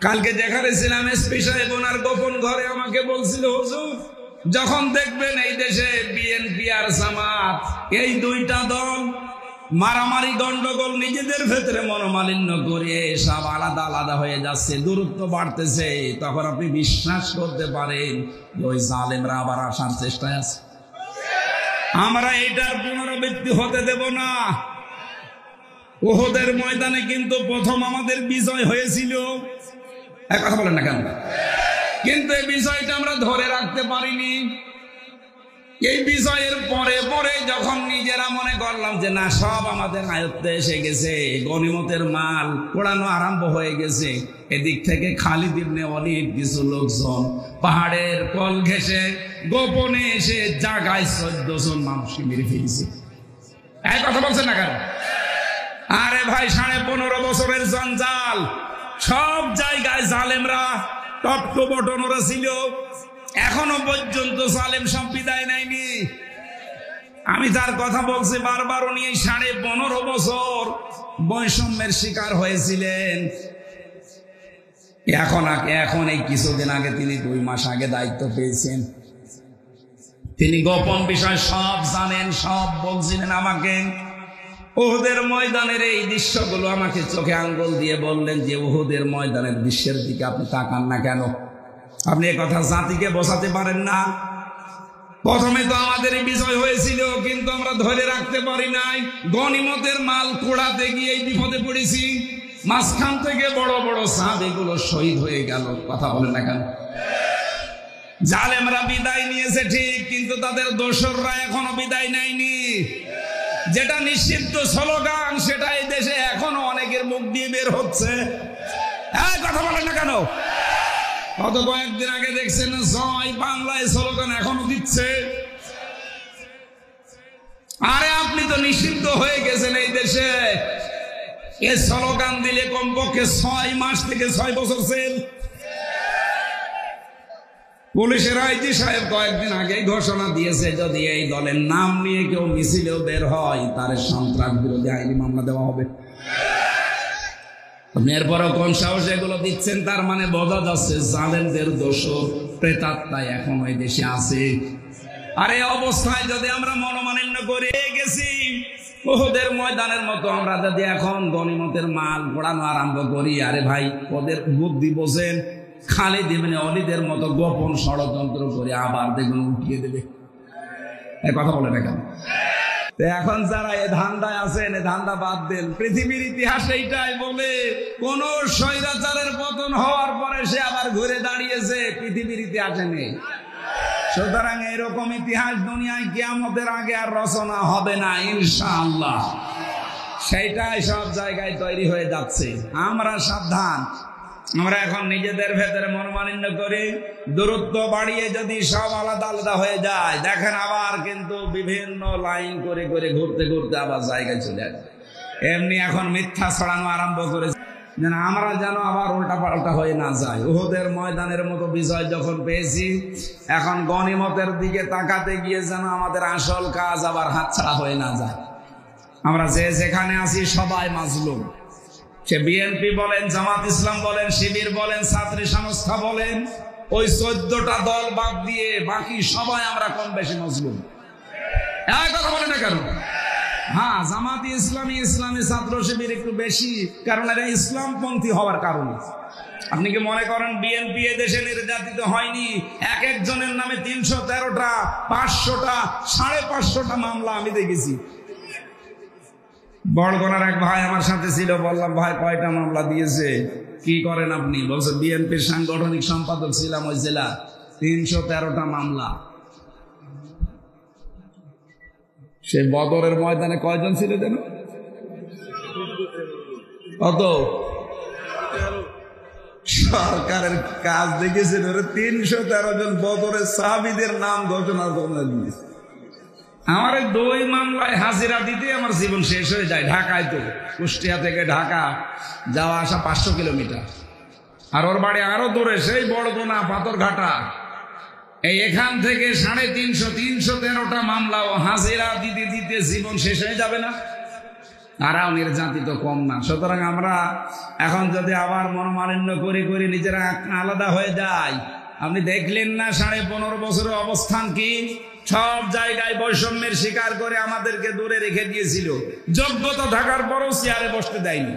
কালকে যেখানে ছিলাম এসপি সাহেব ওনার গোপন ঘরে আমাকে বলছিল, হুজুর যখন দেখবেন এই দেশে বিএনপি আর জামাত এই দুইটা দল মারামারি গন্ডগোল নিজেদের ভেতরে মনোমালিন্য করে সব আলাদা আলাদা হয়ে যাচ্ছে, দূরত্ব বাড়তেছে, তখন আপনি বিশ্বাস করতে পারেন ওই জালেমরা আবার আসার চেষ্টায় আছে। আমরা এটার পুনরাবৃত্তি হতে দেব না। উহুদের ময়দানে কিন্তু প্রথম আমাদের বিজয় হয়েছিল, এক কথা বলেন না কেন? কিন্তু এই বিজয়টা আমরা ধরে রাখতে পারিনি। এই বিজয়ের পরে পরে যখন নিজেরা মনে করলাম যে না সব আমাদের আয়ত্তে এসে গেছে, গনিমতের মাল পোড়ানো আরম্ভ হয়ে গেছে, এদিক থেকে খালিদ ইবনে ওয়ালিদ কিছু লোকজন পাহাড়ের কল ঘেঁষে গোপনে এসে জায়গায় 14 জন মানুষকে মেরে ফেলেছে। এই কথা বলছেন না কেন? আরে ভাই 15.5 বছরের জঞ্জাল, সব জায়গায় জালেমরা টপটো বটনরা ছিল, এখনো পর্যন্ত জালেম সব বিদায় নেয়নি। আমি তার কথা বলছি বারবার, উনি 15.5 বছর বৈষম্যের শিকার হয়েছিলেন। এখন এই কিছুদিন আগে তিনি 2 মাস আগে দায়িত্ব পেয়েছেন। তিনি গোপন বিষয় সব জানেন, সব বলছিলেন আমাকে। উহুদের ময়দানের এই দৃশ্যগুলো আমাকে চোখে আঙ্গুল দিয়ে বললেন যে উহুদের ময়দানের দৃশ্যের দিকে আপনি তাকান না কেন? আপনি এই কথা জাতিকে বোঝাতে পারেন না? প্রথমে তো আমাদের বিজয় হয়েছিল, কিন্তু আমরা ধরে রাখতে পারি নাই। গনিমতের মাল কুড়াতে গিয়ে এই বিপদে পড়েছি। মাঝখান থেকে বড় বড় সাহাবীগুলো শহীদ হয়ে গেল। কথা বলেন না কেন? জালেমরা বিদায় নিয়েছে ঠিক, কিন্তু তাদের দোসররা এখনো বিদায় নেয়নি। যেটা নিষিদ্ধ স্লোগান সেটা এই দেশে এখনো অনেকের মুখ দিয়ে বের হচ্ছে। কথা বলেন না কেন? গত কয়েকদিন আগে দেখছেন জয় বাংলায় স্লোগান এখনো দিচ্ছে। আরে আপনি তো নিষিদ্ধ হয়ে গেছেন এই দেশে। এই স্লোগান দিলে কমপক্ষে 6 মাস থেকে 6 বছর জেল। পুলিশের আইজি সাহেব কয়েকদিন আগেই ঘোষণা দিয়েছে যদি এই দলের নাম নিয়ে কেউ মিছিলেও বের হয় তার সন্ত্রাস বিরোধী আইনি মামলা দেওয়া হবে। এরপরও কোন সাহস এগুলো দিচ্ছেন? তার মানে বোঝা যাচ্ছে জালেমদের দোষর প্রেতাত্মা এখন ওই দেশে আছে। আর এই অবস্থায় যদি আমরা মনোমালিন্য করে গেছি, উহুদের ময়দানের মতো আমরা যদি এখন গনিমতের মাল পোড়ানো আরম্ভ করি, আরে ভাই ওদের বুদ্ধি বোঝেন, খালিদ ইবনে ওয়ালিদের মতো গোপন ষড়যন্ত্র করে আবার দেখুন উঠিয়ে দেবে। এই কথা বলে না কেন? এখন যারা এ ধান্দায় আছেন, এ ধান্দা বাদ দেন। পৃথিবীর ইতিহাস এইটাই বলে, কোন স্বৈরাচারের পতন হওয়ার পরে সে আবার ঘুরে দাঁড়িয়েছে, পৃথিবীর ইতিহাসে নেই। সুতরাং এরকম ইতিহাস দুনিয়ায় কিয়ামতের আগে আর রচনা হবে না ইনশাআল্লাহ। সেইটাই সব জায়গায় তৈরি হয়ে যাচ্ছে। আমরা সাবধান। আমরা এখন নিজেদের ভেতরে মনোমালিন্য করি, দূরত্ব বাড়িয়ে যদি সব আলাদা আলাদা হয়ে যায়, দেখেন আবার কিন্তু বিভিন্ন লাইন করে করে ঘুরতে ঘুরতে আবার জায়গায় চলে আসে। এমনি এখন মিথ্যা ছড়ানো আরম্ভ করেছে যেন আমরা যেন আবার উল্টা পাল্টা হয়ে না যায়। উহুদের ময়দানের মতো বিজয় যখন পেয়েছি, এখন গনিমতের দিকে তাকাতে গিয়ে যেন আমাদের আসল কাজ আবার হাতছাড়া হয়ে না যায়। আমরা যে যেখানে আছি সবাই মাজলুম। সে বিএনপি বলেন, জামাত ইসলাম বলেন, শিবির বলেন, ছাত্রী সংস্থা বলেন, ওই 14টা দল বাদ দিয়ে বাকি সবাই আমরা কম বেশি মজলুম। কথা বলে না কেন? হ্যাঁ, জামাতি ইসলামী, ইসলামী ছাত্র শিবির একটু বেশি, কারণ এরা ইসলামপন্থী হওয়ার কারণে। আপনি কি মনে করেন বিএনপি দেশে নির্যাতিত হয়নি? এক একজনের নামে 313টা, 500টা, 550টা মামলা আমি দেখেছি। বড়গোনার এক ভাই আমার সাথে ছিল, বললাম ভাই কয়টা মামলা দিয়েছে, কি করেন আপনি? বলছে বিএনপির সাংগঠনিক সম্পাদক ছিলাম ওই জেলা, 313টা মামলা। সে বদরের ময়দানে কয়জন ছিল যেন? কত? সরকারের কাজ দেখেছিল 313 জন বদরের সাহাবীদের নাম ঘোষণা দিয়েছে। আমার 2 মামলায় হাজিরা দিতে আমার জীবন শেষ হয়ে যায়। ঢাকায় তো, কুষ্টিয়া থেকে ঢাকা যাওয়া আসা 500 কিলোমিটার, আর ওর বাড়ি আরো দূরে, সেই বড়গোনা পাথরঘাটা। এখান থেকে 350, 313টা মামলা ও হাজিরা দিতে দিতে জীবন শেষ হয়ে যাবে না? তারাও নির্যাতিত কম না। সুতরাং আমরা এখন যদি আবার মনোমালিন্য করে করে নিজেরা আলাদা হয়ে যায়, আপনি দেখলেন না 15.5 বছরের অবস্থান কি? সব জায়গায় বৈষম্যের শিকার করে আমাদেরকে দূরে রেখে দিয়েছিল। যোগ্যতা থাকার পরও চেয়ারে বসতে দেয়নি।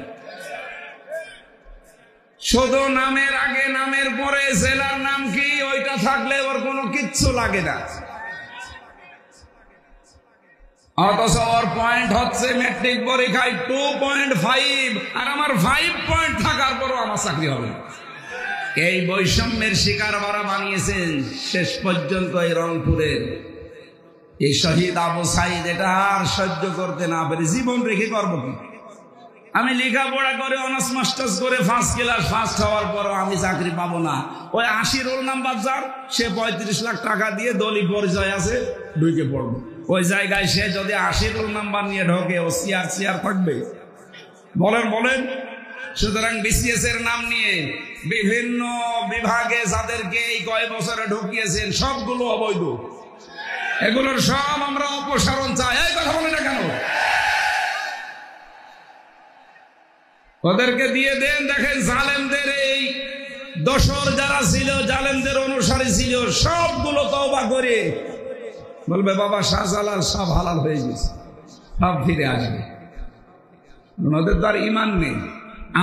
শুধু নামের আগে নামের পরে জেলার নাম কি ওইটা থাকলে ওর কোনো কিচ্ছু লাগে না। অথচ ওর পয়েন্ট হচ্ছে ম্যাট্রিক পরীক্ষায় 2.5, আর আমার 5 পয়েন্ট থাকার পরও আমার চাকরি হবে। এই বৈষম্যের শিকার ওরা বানিয়েছেন। শেষ পর্যন্ত এই রংপুরের এই শহীদ আবু সাইদ এটা আর সহ্য করতে না পেরে জীবন রেখে করবো কি? আমি লেখাপড়া করে অনার্স মাস্টার্স করে ফার্স্ট ক্লাস ফার্স্ট হওয়ার পরও আমি চাকরি পাবো না। ওই 80 রোল নাম্বার যার, সে 35 লাখ টাকা দিয়ে দলীয় পরিচয় আছে ঢুকে পড়বো। ওই জায়গায় সে যদি 80 রোল নাম্বার নিয়ে ঢোকে, ও চেয়ার থাকবে? বলেন। সুতরাং বিসিএস এর নাম নিয়ে বিভিন্ন বিভাগে যাদেরকে এই কয় বছরে ঢুকিয়েছেন সবগুলো অবৈধ। এগুলোর সব আমরা অপসারণ চাই। এই কথা বলে না কেন? ওদেরকে দিয়ে দেন। দেখেন জালেমদের এই দোসর যারা ছিল, জালেমদের অনুসারী ছিল, সবগুলো তওবা করে বলবে বাবা শাহজালাল সব হালাল হয়ে গেছে, সব ফিরে আসবে। ওদের তো আর ইমান নেই।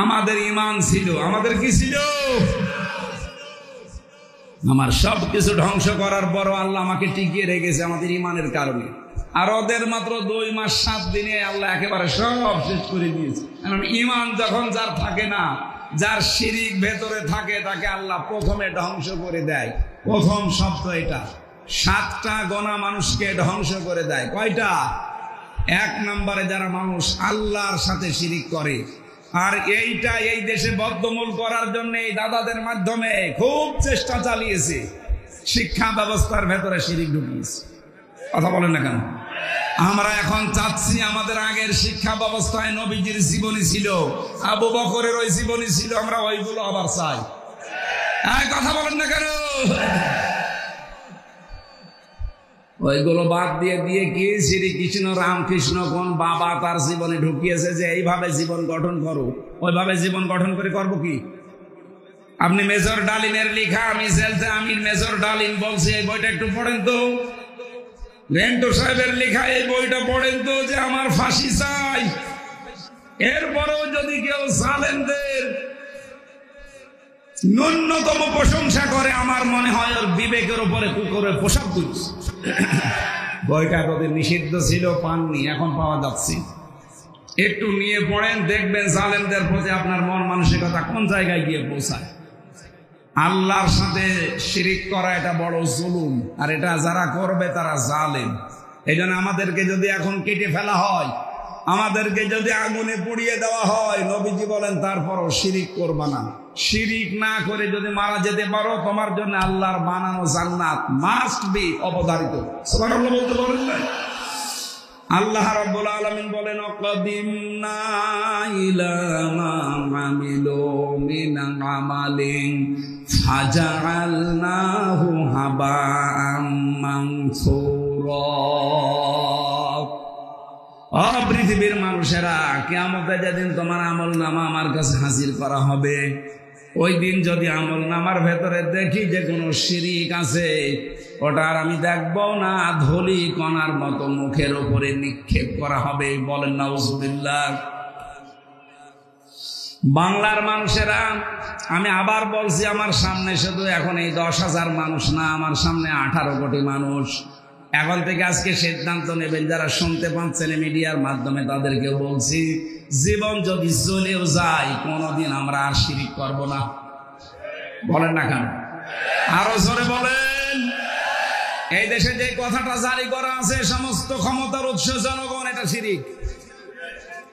আমাদের ইমান ছিল। আমাদের কি ছিল? আমার সব কিছু ধ্বংস করার পরও আল্লাহ আমাকে টিকিয়ে রেখেছে আমাদের ইমানের কারণে। আর ওদের মাত্র 2 মাস 7 দিনে আল্লাহ একেবারে সব শেষ করে দিয়েছে। কারণ ইমান যখন যার থাকে না, যার শিরিক ভেতরে থাকে, তাকে আল্লাহ প্রথমে ধ্বংস করে দেয়। প্রথম শব্দ এটা। 7টা গোনা মানুষকে ধ্বংস করে দেয়। কয়টা? 1 নম্বরে যারা মানুষ আল্লাহর সাথে শিরিক করে। আর এইটা এই দেশে বদ্ধমূল করার জন্য এই দাদাদের মাধ্যমে খুব চেষ্টা চালিয়েছে। শিক্ষা ব্যবস্থার ভেতরে শিরিক ঢুকিয়েছে। কথা বলেন না কেন? আমরা এখন চাচ্ছি আমাদের আগের শিক্ষা ব্যবস্থায় নবীজির জীবনী ছিল, আবু বকরের ওই জীবনী ছিল, আমরা ওইগুলো আবার চাই। কথা বলেন না কেন? ওইগুলো বাদ দিয়ে কি শ্রীকৃষ্ণ রামকৃষ্ণ কোন বাবা তার জীবনে ঢুকিয়েছে যে এইভাবে জীবন গঠন করো, ওইভাবে জীবন গঠন করে করবো কি? আপনি মেজর ডালিমের লেখা আমি জেলতে আমির মেজর ডালিম বলছি, এই বইটা একটু পড়েন তো। রেন্টু সাহেবের লেখা এই বইটা পড়েন তো, যে আমার ফাঁসি চাই। এরপরেও যদি কেউ জালেমদের ন্যূনতম প্রশংসা করে, আমার মনে হয় ওর বিবেকের উপরে কুকুরে পোশাক দিচ্ছে। বইটা এতদিন নিষিদ্ধ ছিল, পাননি, এখন পাওয়া যাচ্ছে। একটু নিয়ে পড়েন, দেখবেন জালেমদের প্রতি আপনার মন মানসিকতা কোন জায়গায় গিয়ে পৌঁছায়। আল্লাহর সাথে শিরিক করা এটা বড় জুলুম, আর এটা যারা করবে তারা জালেম। এই জন্য আমাদেরকে যদি এখন কেটে ফেলা হয়, আমাদেরকে যদি আগুনে পুড়িয়ে দেওয়া হয়, নবীজি বলেন তারপরও শিরিক করবা না। শিরিক না করে যদি মারা যেতে পারো, তোমার জন্য আল্লাহর বানানো জান্নাত মাস্ট বি অবধারিত। সুবহানাল্লাহ বলতে পারেন না? আল্লাহ রাব্বুল আলামিন বলেন অকদিমনা ইলা মা আমিলু মিন আমালিন ফাজআলনাহু হাবাআম মানসুরা। পৃথিবীর মানুষেরা, কিয়ামতে যেদিন তোমার আমলনামা আমার কাছে হাজির করা হবে, ওই দিন যদি আমলনামার ভেতরে দেখি যে কোনো শিরিক আছে, ওটা আর আমি দেখবো না, ধুলি কণার মতো মুখের উপরে নিক্ষেপ করা হবে। বলেন নাউজুবিল্লাহ। বাংলার মানুষেরা, আমি আবার বলছি, আমার সামনে শুধু এখন এই 10,000 মানুষ না, আমার সামনে 18 কোটি মানুষ। এখন থেকে আজকে সিদ্ধান্ত নেবেন, যারা শুনতে পাচ্ছেন মিডিয়ার মাধ্যমে তাদেরকে বলছি, জীবন যদি চলেও যায়, কোনোদিন আমরা আর শিরিক করব না। বলেন না কেন? আরো জোরে বলেন। এই দেশে যে কথাটা জারি করা আছে, সমস্ত ক্ষমতার উৎস জনগণ, এটা শিরিক।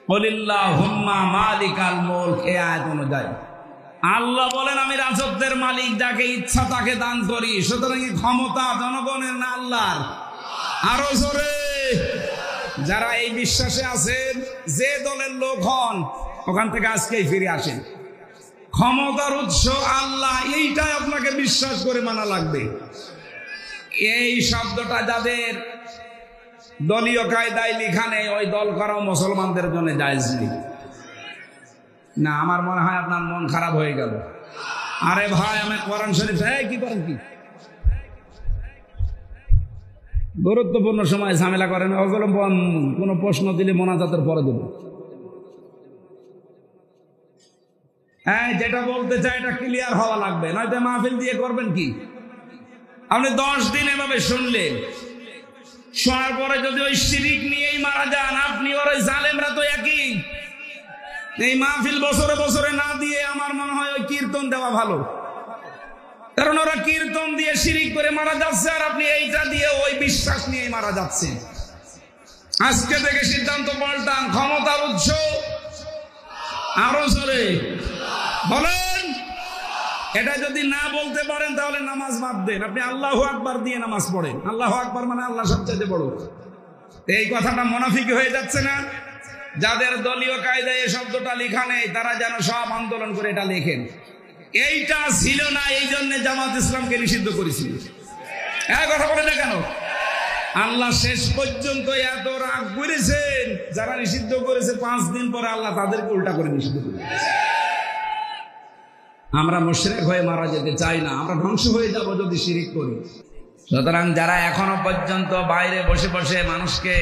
কুলিল্লাহুম্মা মালিকাল মুলক, এই আয়াত অনুযায়ী আল্লাহ বলেন আমি রাজত্বের মালিক, যাকে ইচ্ছা তাকে দান করি। সুতরাং ক্ষমতা জনগণের না আল্লাহর। আরো জোরে। যারা এই বিশ্বাসে আছেন, যে দলের লোক হন, ওখান থেকে আজকেই ফিরে আসেন। ক্ষমতার উৎস আল্লাহ, এইটাই আপনাকে বিশ্বাস করে মানা লাগবে। এই শব্দটা যাদের দলীয় কায়দায় লিখা নেই ওই দল করাও মুসলমানদের জন্য জায়েজ নেই। না, আমার মনে হয় আপনার মন খারাপ হয়ে গেল। আরে ভাই, আমি কোরআন শরীফ কি করেন, কি গুরুত্বপূর্ণ সময় ঝামেলা করেন। কোন প্রশ্ন দিলে মোনাজাতের পরে দেব। হ্যাঁ, যেটা বলতে চাই এটা ক্লিয়ার হওয়া লাগবে, নয়তো মাহফিল দিয়ে করবেন কি? আপনি 10 দিন এভাবে শুনলেন, শোনার পরে যদি ওই শিরিক নিয়েই মারা যান, আপনি আর ওই জালেমরা তো একই। এই মাহফিল বছরে বছরে না দিয়ে আমার মনে হয় ওই কীর্তন দেওয়া ভালো, কারণ ওরা কীর্তন দিয়ে শিরিক করে মারা যাচ্ছে, আর আপনি এইটা দিয়ে ওই বিশ্বাস নিয়ে মারা যাচ্ছে। আজকে থেকে সিদ্ধান্ত পাল্টান, ক্ষমতার উৎস আরো জোরে বলেন। এটা যদি না বলতে পারেন তাহলে নামাজ বাদ দেন, আপনি আল্লাহু আকবার দিয়ে নামাজ পড়েন। আল্লাহু আকবার মানে আল্লাহ সবচেয়ে বড়। এই কথাটা মুনাফিকি হয়ে যাচ্ছে না? যাদের দলীয় কায়দায় এই শব্দটা লেখা নেই তারা যেন সব আন্দোলন করে এটা লেখেন। এইটা ছিল না, এই জন্য জামাত ইসলামকে নিষিদ্ধ করেছিল। কথা বলে না কেন? আল্লাহ শেষ পর্যন্ত এত রাগ করেছেন, যারা নিষিদ্ধ করেছে 5 দিন পরে আল্লাহ তাদেরকে উল্টা করে নিষিদ্ধ করেছে। আমরা মুশরিক হয়ে মারা যেতে চাই না, আমরা ধ্বংস হয়ে যাব যদি শিরিক করি। সুতরাং যারা এখনো পর্যন্ত বাইরে বসে বসে মানুষকে,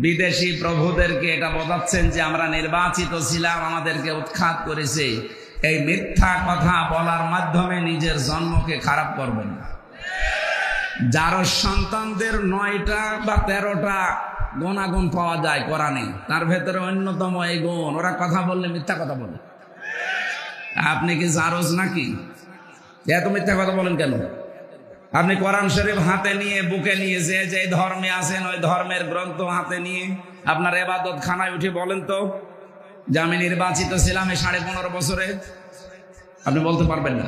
বিদেশি প্রভুদেরকে এটা বোঝাচ্ছেন যে আমরা নির্বাচিত ছিলাম, আমাদেরকে উৎখাত করেছে, এই মিথ্যা কথা বলার মাধ্যমে নিজের জন্মকে খারাপ করবেন না। যার সন্তানদের 9টা বা 13টা গুণাগুণ পাওয়া যায় কোরআনে, তার ভেতরে অন্যতম এই গুণ, ওরা কথা বললে মিথ্যা কথা বলে। আপনি কি জারজ নাকি? এত মিথ্যা কথা বলেন কেন? আপনি কোরআন শরীফ হাতে নিয়ে, বুকে নিয়ে, যে ধর্মে আছেন ওই ধর্মের গ্রন্থ হাতে নিয়ে আপনার ইবাদত খানায় উঠে বলেন তো যে আমি নির্বাচিত ছিলাম এই 15.5 বছরে। আপনি বলতে পারবেন না।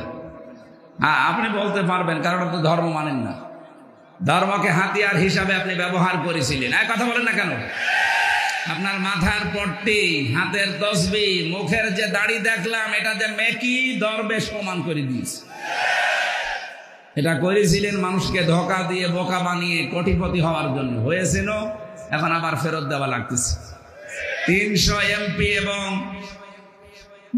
হ্যাঁ, আপনি বলতে পারবেন, কারণ আপনি ধর্ম মানেন না। ধর্মকে হাতিয়ার হিসাবে আপনি ব্যবহার করেছিলেন। কথা বলেন না কেন? আপনার মাথার পট্টি, হাতের তসবি, মুখের যে দাড়ি দেখলাম, এটা যে মেকি দরবেশ প্রমাণ করে দিয়েছে। এটা করেছিলেন মানুষকে ধোঁকা দিয়ে, বোকা বানিয়ে কোটিপতি হওয়ার জন্য। হয়েছিল, এখন আবার ফেরত দেওয়া লাগতেছে। 300 এমপি এবং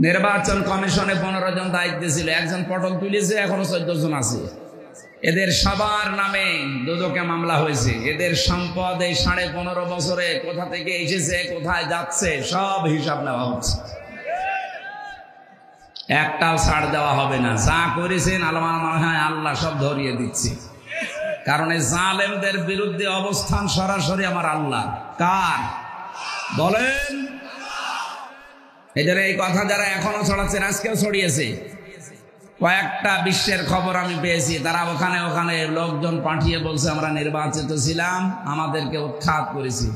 নির্বাচন কমিশনে 15 জন দায়িত্ব ছিল, একজন পটল তুলেছে, এখনো 14 জন আছে। এদের সবার নামে দুদকে মামলা হয়েছে। এদের সম্পদ এই 15.5 বছরে কোথা থেকে এসেছে, কোথায় যাচ্ছে, সব হিসাব নেওয়া হচ্ছে। একটাও ছাড় দেওয়া হবে না। যা করেছেন আমার মনে হয় আল্লাহ সব ধরিয়ে দিচ্ছে, কারণ এই জালেমদের বিরুদ্ধে অবস্থান সরাসরি আমার আল্লাহ। কার বলেন? এই কথা যারা এখনো ছড়াচ্ছেন, আজকেও ছড়িয়েছে। কয়েকটা বিশ্বের খবর আমি পেয়েছি, তারা ওখানে লোকজন পাঠিয়ে বলছে আমরা নির্বাচিত ছিলাম, আমাদেরকে উৎখাত করেছি।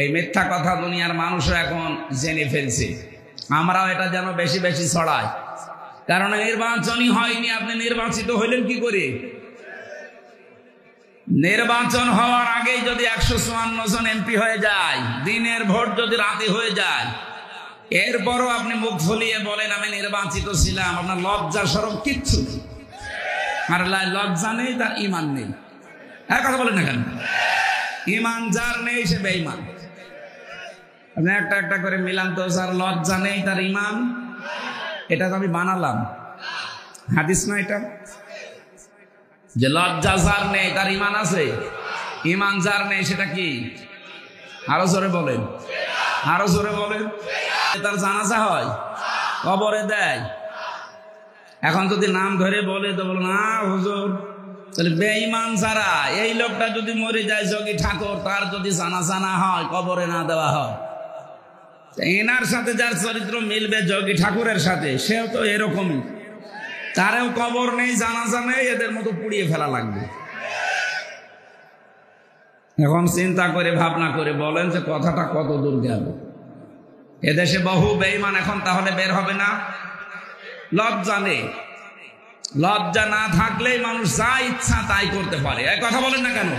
এই মিথ্যা কথা দুনিয়ার মানুষও এখন জেনে ফেলছে। আমরাও এটা যেন বেশি বেশি ছড়াই, কারণ নির্বাচনই হয়নি। আপনি নির্বাচিত হইলেন কি করে? নির্বাচন হওয়ার আগেই যদি 154 জন এমপি হয়ে যায়, দিনের ভোট যদি রাতে হয়ে যায়, এরপরও আপনি মুখ ফুলিয়ে বলেন আমি নির্বাচিত ছিলাম, আপনার লজ্জা শরম কিচ্ছু নেই। আর লজ্জা নেই, তার ইমান নেই। কথা বলেন না কেন? ইমান যার নেই সে বেঈমান। আপনি একটা একটা করে মিলান তো, যার লজ্জা নেই তার ইমান। এটা তো আমি বানালাম, হাদিস না এটা, যে লজ্জা যার নেই তার ইমান আছে। ইমান যার নেই সেটা কি? আরো জোরে বলেন, আরো জোরে বলেন। তার জানাজা হয়, কবরে দেয়। এখন যদি নাম ধরে বলে তো বলো না হুজুর, তাহলে বেঈমান যারা, এই লোকটা যদি মরে যায় যোগী ঠাকুর, তার যদি জানাজা না হয়, কবরে না দেওয়া হয়, এনার সাথে যার চরিত্র মিলবে যোগী ঠাকুরের সাথে, সেও তো এরকমই। তারেও কবর নেই, জানাজা নেই, এদের মতো পুড়িয়ে ফেলা লাগবে। এখন চিন্তা করে ভাবনা করে বলেন যে কথাটা কত দূর গেল। এদেশে বহু বেঈমান এখন তাহলে বের হবে না? লজ্জা নেই। লজ্জা না থাকলেই মানুষ যা ইচ্ছা তাই করতে পারে। এই কথা বলেন না কেন?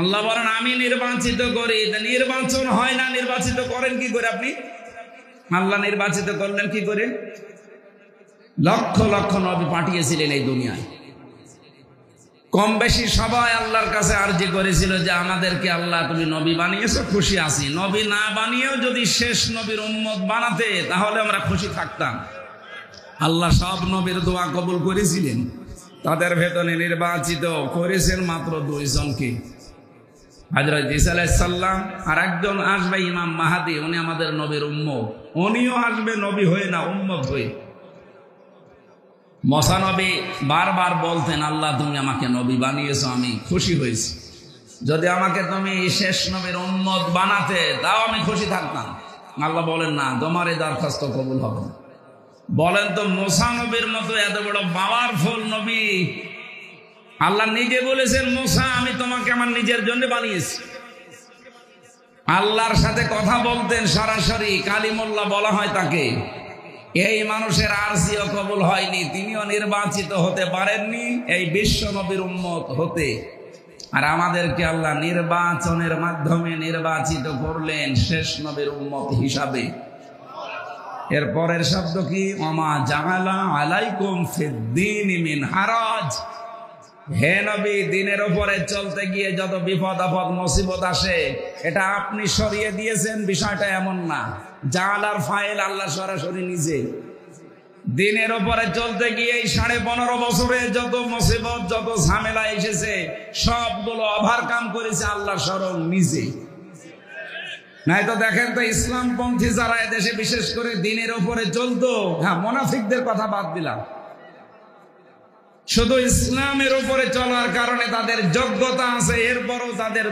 আল্লাহ বলেন আমি নির্বাচিত করি। নির্বাচন হয় না, নির্বাচিত করেন কি করে আপনি? আল্লাহ নির্বাচিত করলেন কি করে? লক্ষ লক্ষ নবী পাঠিয়েছিলেন এই দুনিয়ায়। কম বেশি সবাই আল্লাহর কাছে আরজি করেছিল যে আমাদেরকে আল্লাহ তুমি নবী বানিয়েছো, খুশি আছি। নবী না বানিয়েও যদি শেষ নবীর উম্মত বানাতে তাহলে আমরা খুশি থাকতাম। আল্লাহ সব নবীর দোয়া কবুল করেছিলেন, তাদের ভেতরে নির্বাচিত করেছেন মাত্র 2 জনকে, হযরত ঈসা আলাইহিস সালাম আর একজন আসবে ইমাম মাহদী, উনি আমাদের নবীর উম্মত। উনিও আসবে নবী হয়ে না, উম্মত হয়ে। মুসা নবী বারবার বলতেন, আল্লাহ তুমি আমাকে নবী বানিয়েছো, আমি খুশি হয়েছি। যদি আমাকে তুমি শেষ নবীর উম্মত বানাতে তাও আমি খুশি থাকতাম। আল্লাহ বলেন না, তোমার এই দরখাস্ত কবুল হবে না। বলেন তো, মুসা নবীর মতো এত বড় পাওয়ারফুল নবী, আল্লাহ নিজে বলেছেন মুসা আমি তোমাকে আমার নিজের জন্য বানিয়েছি। আল্লাহর সাথে কথা বলতেন সরাসরি, কালিমুল্লাহ বলা হয় তাকে। এই মানুষের আরজিও কবুল হয়নি, তিনিও নির্বাচিত হতে পারেননি এই বিশ্ব নবীর উম্মত হতে। আর আমাদেরকে আল্লাহ নির্বাচনের মাধ্যমে নির্বাচিত করলেন শেষ নবীর উম্মত হিসাবে। এর পরের শব্দ কি? ওমা জাআলা আলাইকুম ফিদ্দীনি মিন হারাজ। হে নবী, দিনের উপরে চলতে গিয়ে যত বিপদ আপদ মুসিবত আসে এটা আপনি সরিয়ে দিয়েছেন, বিষয়টা এমন না। জাআলার ফাইল আল্লাহ সরাসরি নিজে। দিনের উপরে চলতে গিয়ে এই 15.5 বছরে যত মুসিবত যত ঝামেলা এসেছে সবগুলো ওভারকাম করেছে আল্লাহ স্বয়ং নিজে। নাই তো দেখেন তো, ইসলামপন্থী যারা এদেশে বিশেষ করে দিনের উপরে চলতো, হ্যাঁ মুনাফিকদের কথা বাদ দিলাম, শুধু ইসলামের উপরে চলার কারণে তাদের যোগ্যতা আছে, এরপরও তাদের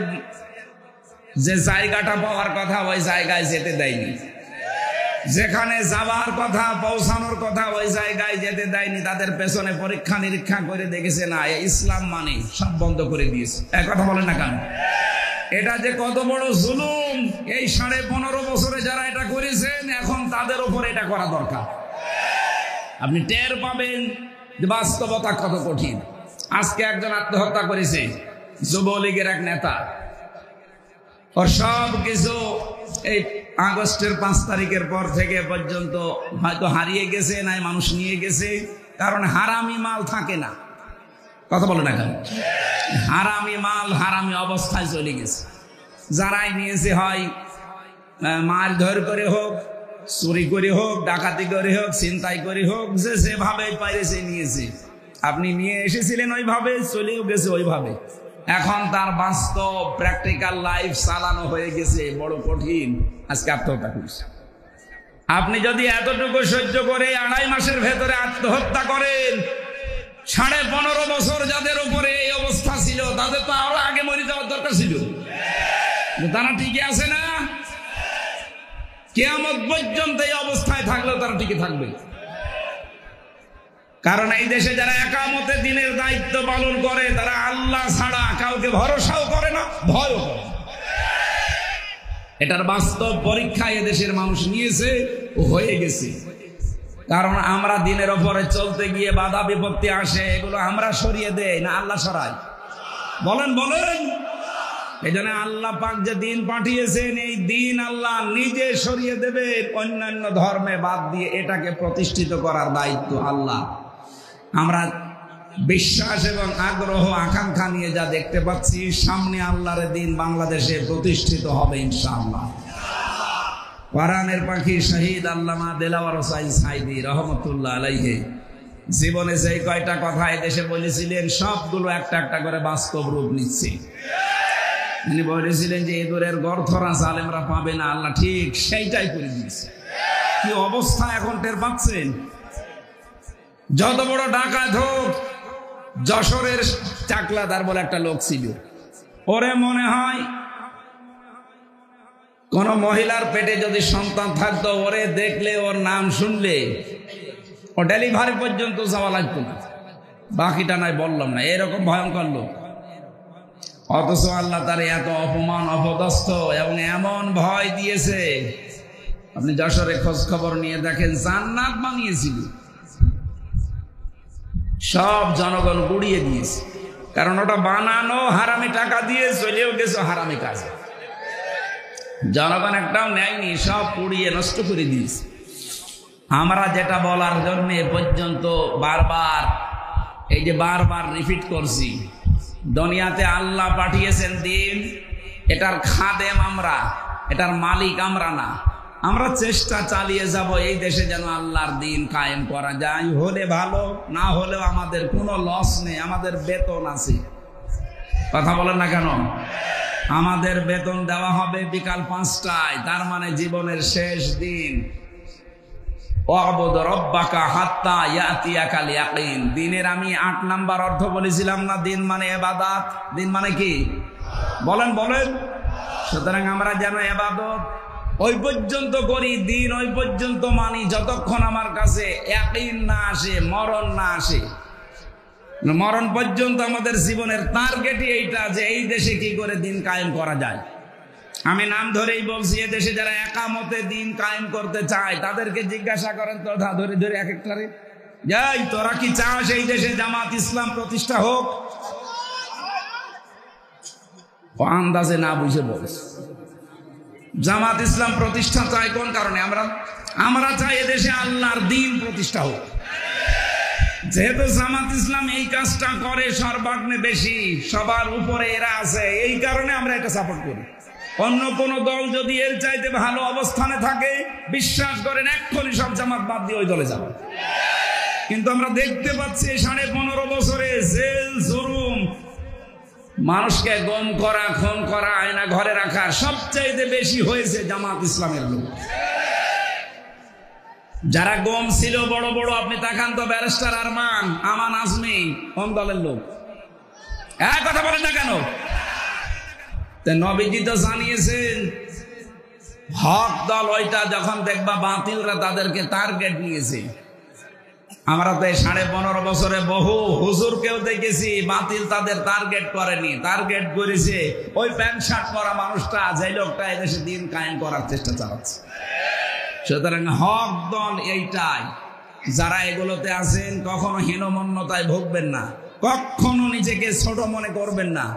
যে জায়গাটা পাওয়ার কথা ওই জায়গায় যেতে দেয়নি, যেখানে যাওয়ার কথা পৌঁছানোর কথা ওই জায়গায় যেতে দেয়নি। তাদের পেছনে পরীক্ষা নিরীক্ষা করে দেখেছে না ইসলাম মানে সব বন্ধ করে দিয়েছে। এক কথা বলেন না কেন? এটা যে কত বড় জুলুম, এই 15.5 বছরে যারা এটা করেছেন এখন তাদের উপরে এটা করা দরকার। আপনি টের পাবেন যে বাস্তবতা কত কঠিন। আজকে একজন আত্মহত্যা করেছে, যুবলীগের এক নেতা। ওর সব কিছু এই আগস্টের 5 তারিখের পর থেকে পর্যন্ত হয়তো হারিয়ে গেছে, নাই মানুষ নিয়ে গেছে, কারণ হারামি মাল থাকে না। কথা বলে না কেন? হারামি মাল হারামি অবস্থায় চলে গেছে। যারাই নিয়েছে হয় মারধর করে হোক, চুরি করে হোক, ডাকাতি করে হোক, ছিনতাই করে হোক, যে যেভাবে পাইছে নিয়েছে। আপনি নিয়ে এসেছিলেন ওইভাবে, চলেও গেছে ওইভাবে। এখন তার বাস্তব প্র্যাকটিক্যাল লাইফ চালানো হয়ে গেছে বড় কঠিন, আজকে আত্মহত্যা করছে। আপনি যদি এতটুকু সহ্য করে 2.5 মাসের ভেতরে আত্মহত্যা করেন, 15.5 বছর যাদের উপরে এই অবস্থা ছিল তাদের তো আরো আগে মরে যাওয়ার দরকার ছিল। তারা ঠিকই আছে না? কিয়ামত পর্যন্ত এই অবস্থায় থাকলেও তারা ঠিকই থাকবে। কারণ এই দেশে যারা একামতে দিনের দায়িত্ব পালন করে তারা আল্লাহ ছাড়া কাউকে ভরসাও করে না, ভয়ও করে না। এটার বাস্তব পরীক্ষা এদেশের মানুষ নিয়েছে ও হয়ে গেছে। কারণ আমরা দিনের ওপরে চলতে গিয়ে বাধা বিপত্তি আসে, এগুলো আমরা সরিয়ে দেই না আল্লাহ সরায়? বলেন বলেন। এই জন্য আল্লাহ পাক যে দিন পাঠিয়েছেন এই দিন আল্লাহ নিজে সরিয়ে দেবে। অন্যান্য ধর্মে বাদ দিয়ে এটাকে প্রতিষ্ঠিত করার দায়িত্ব আল্লাহ। আমরা বিশ্বাস এবং আগ্রহ আকাঙ্ক্ষা নিয়ে যা দেখতে পাচ্ছি, সামনে আল্লাহর দিন বাংলাদেশে প্রতিষ্ঠিত হবে ইনশাআল্লাহ। কোরআনের পাখি শহীদ আল্লামা দেলাওয়ার হোসাইন সাইদি রহমতুল্লাহ আলাইহি জীবনে যেই কয়টা কথা এদেশে বলেছিলেন সবগুলো একটা একটা করে বাস্তব রূপ নিচ্ছে। তিনি বলেছিলেন যে এদুরের গর্থরা জালেমরা পাবে না, আল্লাহ ঠিক সেইটাই করে দিয়েছে। কি অবস্থা এখন টের পাচ্ছেন? যত বড় ডাকাত হোক, যশোরের চাকলাদার বলে একটা লোক ছিল, ওরে মনে হয় কোন মহিলার পেটে যদি সন্তান থাকতো, ওরে দেখলে ওর নাম শুনলে ও ডেলিভারি পর্যন্ত যাওয়া লাগতো না, বাকিটা নাই বললাম না, এরকম ভয়ঙ্কর লোক। অথচ আল্লাহ তার এত অপমান অপদস্থ এবং এমন ভয় দিয়েছে, আপনি যশোরে খোঁজ খবর নিয়ে দেখেন, জান্নাত বানিয়েছিল, সব জনগণ গুড়িয়ে দিয়েছে। কারণ ওটা বানানো হারামি টাকা দিয়ে, চলেও গেছে হারামি কাজে। জনগণ একটাও নেয়নি, সব পুড়িয়ে নষ্ট করে দিয়েছে। আমরা যেটা বলার জন্য এ পর্যন্ত বারবার রিপিট করছি, দুনিয়াতে আল্লাহ পাঠিয়েছেন দিন, এটার খাদেম আমরা, এটার মালিক আমরা না। আমরা চেষ্টা চালিয়ে যাব এই দেশে যেন আল্লাহর দিন কায়েম করা যায়। হলে ভালো, না হলেও আমাদের কোনো লস নেই, আমাদের বেতন আছে। কথা বলেন না কেন? আমাদের বেতন দেওয়া হবে বিকাল 5টায়, তার মানে জীবনের শেষ দিন। ওয়াবুদ রাব্বাকা হাত্তা ইয়াতিয়াকাল ইয়াকিন। দিনের আমি 8 নাম্বার অর্থ বলেছিলাম না? দিন মানে ইবাদত। দিন মানে কি বলেন বলেন? সুতরাং আমরা যেন ইবাদত ওই পর্যন্ত করি, দিন ওই পর্যন্ত মানি যতক্ষণ আমার কাছে ইয়াকিন না আসে, মরণ না আসে। মরণ পর্যন্ত আমাদের জীবনের টার্গেটই এইটা যে এই দেশে কি করে দিন কায়েম করা যায়। আমি নাম ধরেই বলছি, এ দেশে যারা একামতে দিন কায়েম করতে চায় তাদেরকে জিজ্ঞাসা করেন তো, ধরে ধরে এক একটারে, যাই তোরা কি চাস এই দেশে জামাত ইসলাম প্রতিষ্ঠা হোক? আন্দাজে না বুঝে বলছে জামাত ইসলাম প্রতিষ্ঠা চাই কোন কারণে? আমরা চাই এদেশে আল্লাহর দিন প্রতিষ্ঠা হোক। যেহেতু জামাত ইসলাম এই কাজটা করে সর্বাগ্নে বেশি, সবার উপরে এরা আছে, এই কারণে আমরা এটা সাপোর্ট করি। অন্য কোন দল যদি এর চাইতে ভালো অবস্থানে থাকে, বিশ্বাস করেন এক্ষুনি সব জামাত বাদ দিয়ে ওই দলে যাবে। কিন্তু আমরা দেখতে পাচ্ছি 15.5 বছরে জেল জুলুম, মানুষকে গম করা, খুন করা, আয়না ঘরে রাখা সবচাইতে বেশি হয়েছে জামাত ইসলামের লোক। যারা গম ছিল বড় বড়, আপনি তাকান তো, ব্যারিস্টার আরমান, আমান আজমি, কোন দলের লোক? এক কথা বলেন না কেন? নবীজি তো জানিয়েছেন হক দল ওইটা, যখন দেখবা বাতিলরা তাদেরকে টার্গেট নিয়েছে। আমরা তো এই 15.5 বছরে বহু হুজুরকেও দেখেছি বাতিল তাদের টার্গেট করেনি, টার্গেট করেছে ওই প্যান্ট শার্ট পরা মানুষটা, যে লোকটা এদেশে দিন কায়েম করার চেষ্টা চালাচ্ছে। সুতরাং হক দল এইটাই। যারা এগুলোতে আছেন কখনো হীনমন্যতায় ভুগবেন না, কখনো নিজেকে ছোট মনে করবেন না।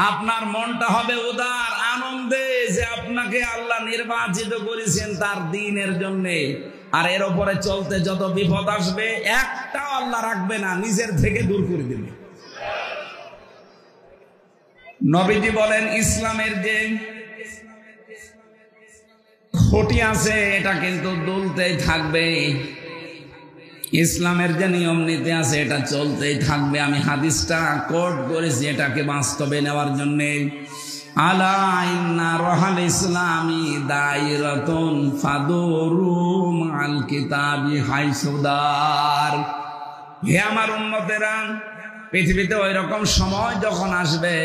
আপনার মনটা হবে উদার, আনন্দে যে আপনাকে আল্লাহ নির্বাচিত করেছেন তার দ্বীনের জন্য। আর এর উপরে চলতে যত বিপদ আসবে একটাও আল্লাহ রাখবে না, নিজের থেকে দূর করে দেবে। নবীজি বলেন ইসলামের যে খুঁটি আছে এটা কিন্তু দুলতেই থাকবে, ইসলামের যে নিয়ম নীতি আছে এটা চলতেই থাকবে। আমি হাদিসটা কোট করেছি এটাকে বাস্তবে নেওয়ার জন্য। আলা ইন্না রহাল ইসলামি দায়রাতুন ফাদুরু মাল কিতাবি হাইসুদার। হে আমার উম্মতেরা, পৃথিবীতে ওই রকম সময় যখন আসবে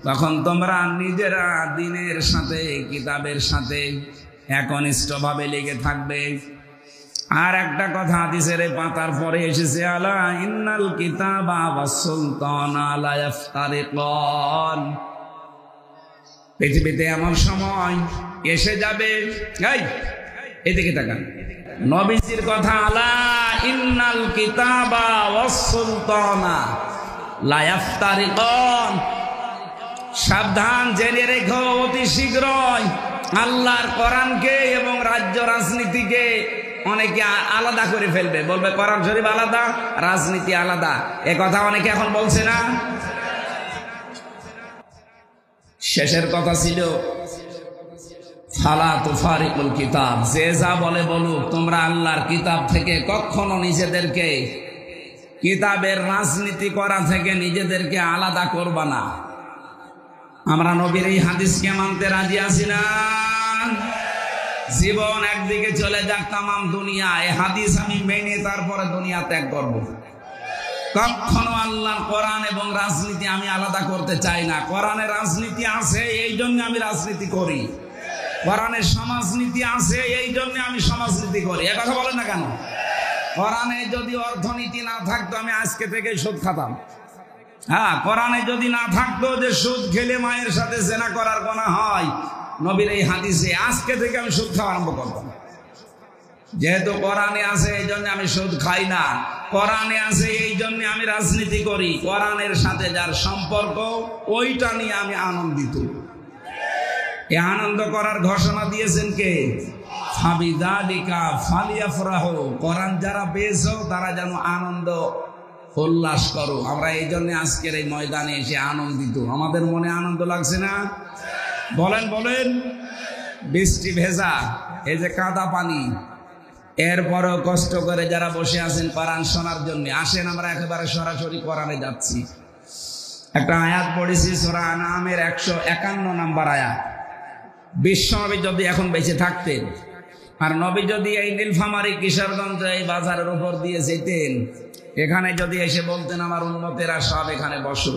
তখন তোমরা নিজেরা দ্বীনের সাথে, কিতাবের সাথে একনিষ্ঠভাবে লেগে থাকবে। আর একটা কথা হাদিসের পাতার পরে এসেছে, আলা ইন্নাল কিতাবা ওয়াস সুলতানা লা ইফতারিকান। পৃথিবীতে এমন সময় এসে যাবে, এদিকে তাকান, নবীজির কথা, আলা ইন্নাল কিতাবা ওয়াস সুলতানা লা ইফতারিকান। সাবধান, জেনে রেখো অতি শীঘ্রই আল্লাহর কোরআনকে এবং রাজ্য রাজনীতিকে অনেকে আলাদা করে ফেলবে, বলবে কোরআন শরীফ আলাদা, রাজনীতি আলাদা। এ কথা অনেকে এখন বলছে না? শেষের কথা ছিল ফালা তুফারিকুল কিতাব, যে যা বলে বলুক, তোমরা আল্লাহর কিতাব থেকে কখনো নিজেদেরকে, কিতাবের রাজনীতি করা থেকে নিজেদেরকে আলাদা করবা না। আমরা নবীর এই হাদিসকে মানতে রাজি আছি না? জীবন একদিকে চলে যাক, তামাম দুনিয়া, এই হাদিস আমি মেনে তারপরে দুনিয়া ত্যাগ করব। কখনো আল্লাহর কোরআন এবং রাজনীতি আমি আলাদা করতে চাই না। কোরআনের রাজনীতি আছে এই জন্য আমি রাজনীতি করি, কোরআনের সমাজনীতি আছে এই জন্য আমি সমাজনীতি করি। এ কথা বলেন না কেন? কোরআনে যদি অর্থনীতি না থাকতো আমি আজকে থেকে সুদ খাতাম। হ্যাঁ, কোরআনে যদি না থাকতো যে সুদ খেলে মায়ের সাথে জেনা করার গুনাহ হয়, নবীর এই হাদিসে আজকে থেকে আমি সুদ খাওয়া আরম্ভ করতাম। যেহেতু কোরআনে আছে এই জন্য আমি সুদ খাই না, কোরআনে আছে এই জন্য আমি রাজনীতি করি। কোরআনের সাথে যার সম্পর্ক ওইটা নিয়ে আমি আনন্দিত। এই আনন্দ করার ঘোষণা দিয়েছেন কে? ফাবিযালিকা ফালিয়াফরাহু। কোরআন যারা পেয়েছো তারা যেন আনন্দ উল্লাস করো। আমরা এই জন্য আজকের এই ময়দানে এসে আনন্দিত। আমাদের মনে আনন্দ লাগছে না? বলেন বলেন। বৃষ্টি ভেজা, এই যে কাদা পানি, এরপরও কষ্ট করে যারা বসে আছেন কোরআন শোনার জন্য, আসেন আমরা একেবারে সরাসরি কোরআনে যাচ্ছি। একটা আয়াত পড়েছি সূরা আনআমের 151 নম্বর আয়াত। বিশ্বনবী যদি এখন বেঁচে থাকতেন, আর নবী যদি এই নীলফামারী কিশোরগঞ্জ এই বাজারের উপর দিয়ে যেতেন, এখানে যদি এসে বলতেন আমার উম্মতেরা সব এখানে বসো,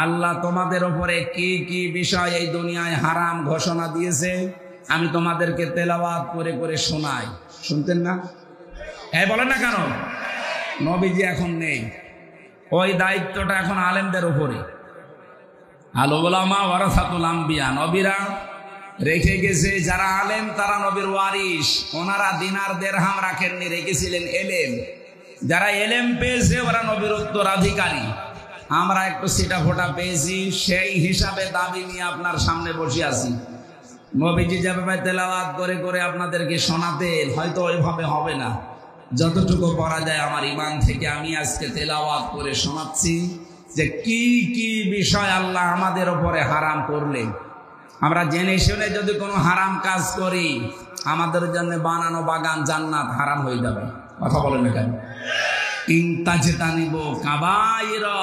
আল্লাহ তোমাদের উপরে কি কি বিষয় এই দুনিয়ায় হারাম ঘোষণা দিয়েছে আমি তোমাদেরকে তেলাওয়াত করে করে শোনাই, শুনতেন না? এই বলেন না কেন? নবীজি এখন নেই, ওই দায়িত্বটা এখন আলেমদের উপরে। আল উলামা ওয়ারাসাতুল আম্বিয়া, নবীরা রেখে গেছে যারা আলেম তারা নবীর ওয়ারিস। ওনারা দিনার দেরহাম রাখেননি, রেখেছিলেন এলেম। যারা এলেম পেয়েছে ওরা নবীর উত্তরাধিকারী। আমরা একটু সিটা ফোটা পেয়েছি, সেই হিসাবে দাবি নিয়ে আপনার সামনে বসে আছি। নবীজি যেভাবে তেলাওয়াত করে করে আপনাদেরকে শোনাতেন, হয়তো ওইভাবে হবে না। যতটুকু পড়া যায় আমার ঈমান থেকে আমি আজকে তেলাওয়াত করে শোনাচ্ছি যে কি কি বিষয় আল্লাহ আমাদের উপরে হারাম করলেন। আমরা জেনে শুনে যদি কোনো হারাম কাজ করি, আমাদের জন্য বানানো বাগান জান্নাত হারাম হয়ে যাবে। কথা বলেন না কেন? ইনতাজতানিবু কাবাইরা,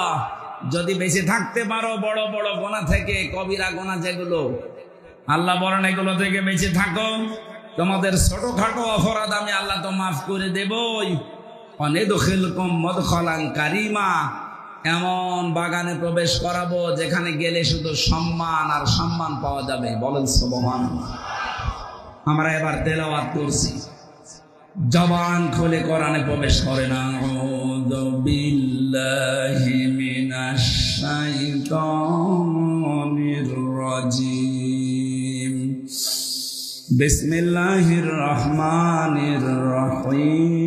যদি বেঁচে থাকতে পারো বড় বড় গোনা থেকে, কবিরা গোনা যেগুলো আল্লাহ বলেন এগুলো থেকে বেঁচে থাকো, তোমাদের ছোটখাটো অপরাধ আমি আল্লাহ তো মাফ করে দেবই। অনেদখিলকুম মদখলান কারিমা, এমন বাগানে প্রবেশ করাবো যেখানে গেলে শুধু সম্মান আর সম্মান পাওয়া যাবে। বলেন সুবহানাল্লাহ। আমরা এবার তেলাওয়াত করছি, জবান খুলে কোরআনে প্রবেশ করে না। আউযু বিল্লাহি মিনাশ শাইতানির রাজিম। বিসমিল্লাহির রহমানির রহিম।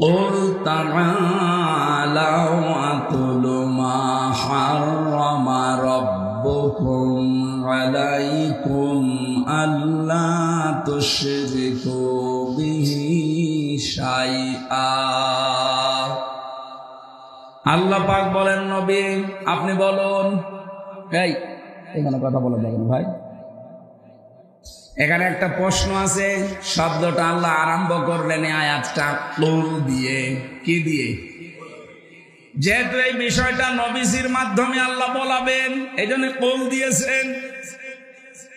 قُلْ تَعَالَوْا أَتْلُ مَا حَرَّمَ رَبُّكُمْ عَلَيْكُمْ أَلَّا تُشْرِكُوا بِهِ شَيْئًا। আল্লাহ পাক বলেন, নবী আপনি বলুন। এখানে কথা বলা যাবে না ভাই, এখানে একটা প্রশ্ন আছে। শব্দটা আল্লাহ আরম্ভ করলেন এই আয়াতটা কুল দিয়ে। কি দিয়ে? যেহেতু এই বিষয়টা নবীজির মাধ্যমে আল্লাহ বলাবেন, এই জন্য কুল দিয়েছেন।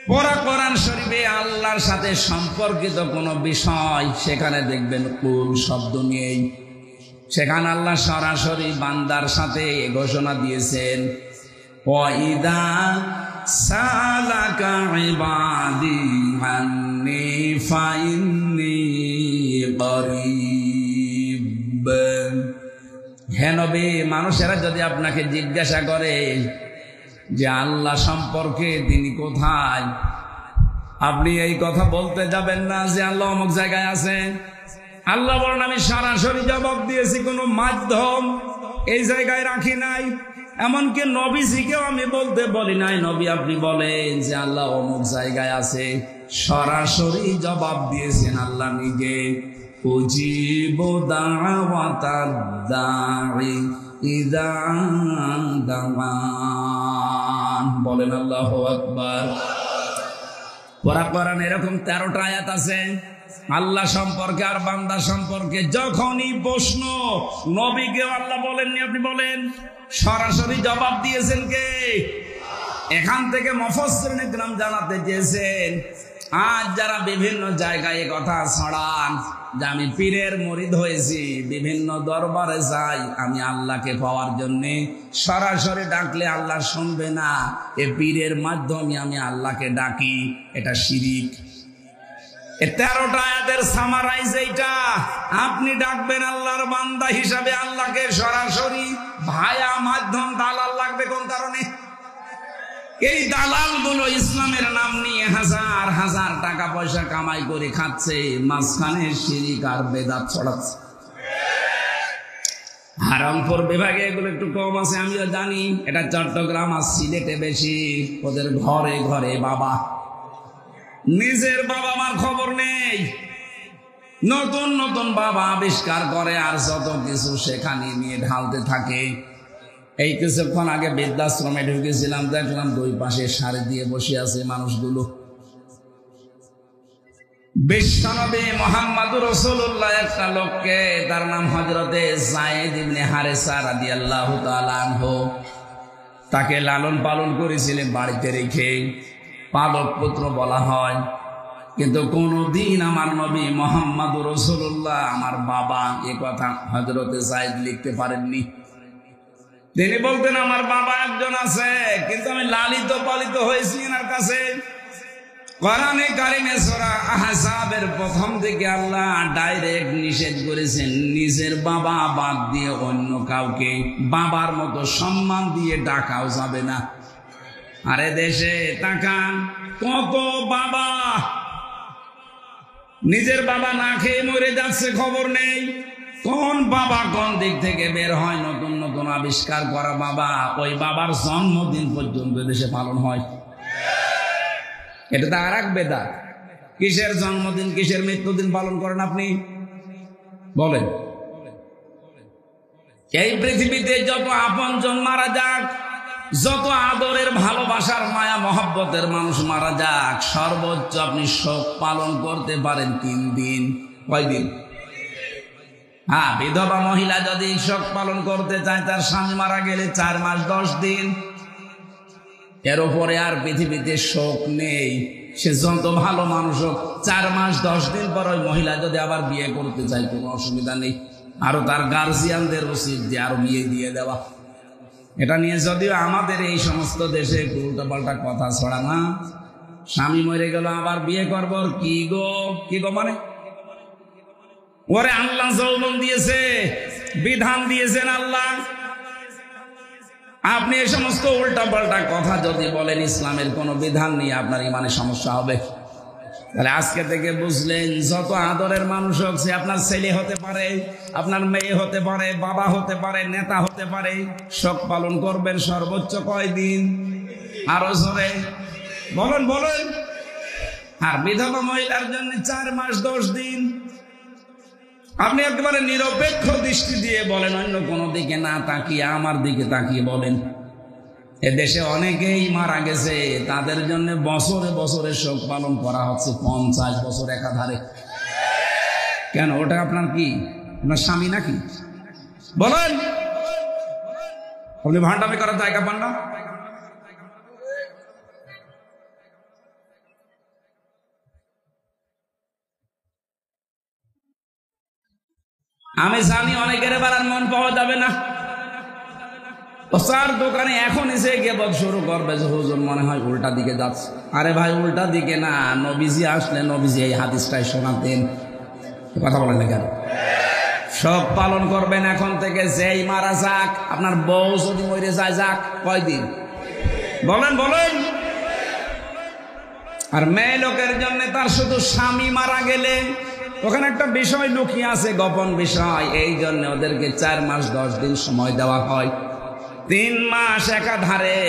পুরা কোরআন শরীফে আল্লাহর সাথে সম্পর্কিত কোনো বিষয় সেখানে দেখবেন কুল শব্দ নেই। সেখানে আল্লাহ সরাসরি বান্দার সাথে ঘোষণা দিয়েছেন, ওয়াইদা সালাকা ইবাদি আন্নি ফাইন্নি করিব। হে নবী, মানুষেরা যদি আপনাকে জিজ্ঞাসা করে যে আল্লাহ সম্পর্কে তিনি কোথায়, আপনি এই কথা বলতে যাবেন না যে আল্লাহ অমুক জায়গায় আছে। আল্লাহ বলেন আমি সরাসরি জবাব দিয়েছি, কোনো মাধ্যম এই জায়গায় রাখি নাই। এমনকি নবীজিকেও আমি বলতে বলি নাই নবী আপনি বলেন যে আল্লাহ অমুক জায়গায় আছে। সরাসরি জবাব দিয়েছেন আল্লাহ নিজে। উজিবু দাওয়াতাদ দাঈ ইযা দাআন। বলেন আল্লাহু আকবার। কোরআন এরকম 13টা আয়াত আছে আল্লাহ সম্পর্কে আর বান্দা সম্পর্কে। যখনই প্রশ্ন, নবীকে আল্লাহ বলেননি, আপনি বলেন। সরাসরি জবাব দিয়েছেন কে? এখান থেকে মুফাসসিরিন ইকরাম জানাতে চেয়েছেন, আজ যারা বিভিন্ন জায়গায় কথা ছড়ান যে আমি পীরের মুরিদ হয়েছি, বিভিন্ন দরবারে যাই আমি আল্লাহকে পাওয়ার জন্য, সরাসরি ডাকলে আল্লাহ শুনবে না, এ পীরের মাধ্যমে আমি আল্লাহকে ডাকি, এটা শিরিক। 13টা আয়াতের সামারাইজ এইটা। আপনি ডাকবেন আল্লাহর বান্দা হিসাবে আল্লাহকে সরাসরি, ভায়া মাধ্যম দালাল লাগবে কোন কারণে? এই দালাল গুলো ইসলামের নাম নিয়ে হাজার হাজার টাকা পয়সা কামাই করে খাচ্ছে, মাঝখানে শিরিক আর বেদাত ছড়াচ্ছে। হারামপুর বিভাগে এগুলো একটু কম আছে আমিও জানি, এটা চট্টগ্রাম আর সিলেটে বেশি। ওদের ঘরে ঘরে বাবা, নিজের বাবা মার খবর নেই। নতুন নতুন বাবা আবিষ্কার করে আর যত কিছু সেখানে নিয়ে ঢালতে থাকে। এই কিছুক্ষণ আগে বৃদ্ধাশ্রমে ঢুকেছিলাম, দেখলাম দুই পাশে সারি দিয়ে বসে আছে মানুষগুলো। বিশ্বনবী মুহাম্মদুর রাসূলুল্লাহ একটা লোককে, তার নাম হযরতে যায়েদ ইবনে হারেসা রাদিয়াল্লাহু তাআলা আনহু, তাকে লালন পালন করেছিলেন বাড়িতে রেখে, পালক পুত্র বলা হয়। কিন্তু কোনদিন আমার নবী মুহাম্মদুর রাসূলুল্লাহ আমার বাবা এ কথা হযরতে যায়েদ লিখতে পারেননি। তিনি বলতেন আমার বাবা একজন আছে, কিন্তু আমি লালিত পালিত হয়েছি এনার কাছে। কোরআনে কারিমে সূরা আহজাবের প্রথম দিকে আল্লাহ ডাইরেক্ট নিষেধ করেছেন নিজের বাবা বাদ দিয়ে অন্য কাউকে বাবার মতো সম্মান দিয়ে ডাকাও যাবে না। আরে দেশে তাকান, কত বাবা নিজের বাবা না খেয়ে মরে যাচ্ছে, খবর নেই। কোন বাবা কোন দিক থেকে বের হয়, নতুন নতুন আবিষ্কার করা বাবা, ওই বাবার জন্মদিন পর্যন্ত দেশে পালন হয়। এটা তো আর এক বেদাত। কিসের জন্মদিন কিসের মৃত্যুদিন পালন করেন আপনি বলেন? এই পৃথিবীতে যত আপনজন মারা যাক, যত আদরের ভালোবাসার মায়া মহব্বতের মানুষ মারা যাক, সর্বোচ্চ আপনি শোক পালন করতে পারেন 3 দিন। কয়দিন? হ্যাঁ, বিধবা মহিলা যদি শোক পালন করতে চায় তার স্বামী মারা গেলে 4 মাস 10 দিন। এর উপরে আর পৃথিবীতে শোক নেই। সে যত ভালো মানুষ হোক, 4 মাস 10 দিন পর ওই মহিলা যদি আবার বিয়ে করতে চায় কোনো অসুবিধা নেই। আরো তার গার্জিয়ানদের উচিত যে আরো বিয়ে দিয়ে দেওয়া। এটা নিয়ে যদিও আমাদের এই সমস্ত দেশে উল্টাপাল্টা কথা ছড়া না, স্বামী মরে গেল আবার বিয়ে করবো, কি গো মানে ওরে আল্লাহ যৌবন দিয়েছে, বিধান দিয়েছেন আল্লাহ। আপনি এই সমস্ত উল্টাপাল্টা কথা যদি বলেন ইসলামের কোনো বিধান নিয়ে, আপনার ইমানে সমস্যা হবে। তাহলে আজকে থেকে বুঝলেন, যত আদরের মানুষ হোক, সে আপনার ছেলে হতে পারে, আপনার মেয়ে হতে পারে, বাবা হতে পারে, নেতা হতে পারে, শোক পালন করবেন সর্বোচ্চ কয়দিন? আরো জোরে বলেন। আর বিধবা মহিলার জন্য 4 মাস 10 দিন। আপনি একেবারে নিরপেক্ষ দৃষ্টি দিয়ে বলেন, অন্য কোনো দিকে না তাকিয়ে আমার দিকে তাকিয়ে বলেন। এদেশে অনেকেই মারা গেছে, তাদের জন্য বছরে বছরে শোক পালন করা হচ্ছে, 50 বছর একাধারে। কেন? ওটা আপনার কি, আপনার স্বামী নাকি? বলেন, আপনি ভান্ডামি করার জায়গা পান না? আমি জানি অনেকের বাড়ার মন পাওয়া যাবে না। চার দোকানে এখন এসে গেবত শুরু করবে যে হুজুর মনে হয় উল্টা দিকে যাচ্ছে। আরে ভাই, উল্টা দিকে না, নবীজি আসলে নবীজি এই হাদিসটাই শোনাতেন। কথা বলেন না কেন? সব পালন করবেন এখন থেকে, যেই মারা যাক। আপনার বউ যদি মরে যায়, যাক, কয়দিন? বলেন। আর মেয়ে লোকের জন্য তার শুধু স্বামী মারা গেলে, ওখানে একটা বিষয় লুকিয়ে আছে, গোপন বিষয়। এই জন্য ওদেরকে 4 মাস 10 দিন সময় দেওয়া হয়। 3 মাস একাধারে,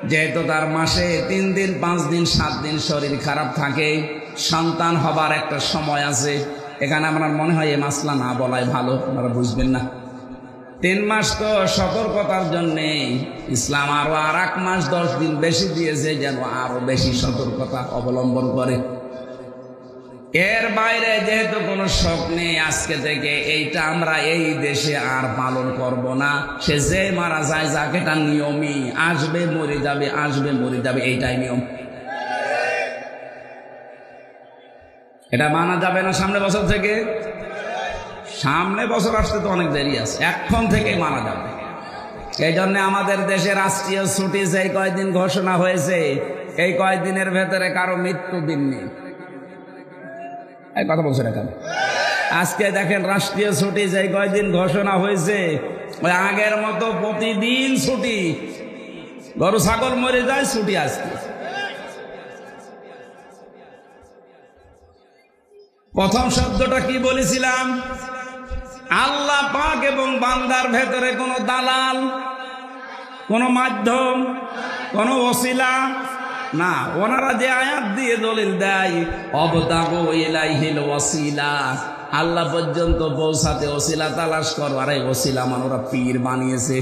যেহেতু তার মাসে 3 দিন 5 দিন 7 দিন শরীর খারাপ থাকে, সন্তান হবার একটা সময় আছে। এখানে আমার মনে হয় এই মাসলা না বলাই ভালো, আপনারা বুঝবেন না। 3 মাস তো সতর্কতার জন্যে ইসলাম আরো 1 মাস 10 দিন বেশি দিয়েছে, যেন আরো বেশি সতর্কতা অবলম্বন করে। এর বাইরে যেহেতু কোনো শখ নেই, আজকে থেকে এইটা আমরা এই দেশে আর পালন করব না। সে যে মারা যায় যাক, এটা নিয়মই, আসবে মরে যাবে, এইটাই নিয়ম। এটা মানা যাবে না সামনে বছর থেকে। সামনে বছর আসতে তো অনেক দেরি আছে, এখন থেকেই মানা যাবে। এই জন্য আমাদের দেশে রাষ্ট্রীয় ছুটি যে কয়দিন ঘোষণা হয়েছে, এই কয়দিনের ভেতরে কারো মৃত্যু দিন নেই। কথা বলছে না কেন? আজকে দেখেন রাষ্ট্রীয় ছুটি যে কয়দিন ঘোষণা হয়েছে, ওই আগের মতো প্রতিদিন ছুটি। গরু ছাগল মরে যায়, ছুটি আজকে। প্রথম শব্দটা কি বলেছিলাম? আল্লাহ পাক এবং বান্দার ভেতরে কোনো দালাল, কোনো মাধ্যম, কোনো ওসিলা না, ওনারা যে আয়াত দিয়ে দলিল দেয় অবতাগু ইলাইহিল ওয়াসিলা, আল্লাহ পর্যন্ত পৌঁছাতে ওসিলা তালাশ করো। আরে ওসিলা মানে ওরা পীর বানিয়েছে,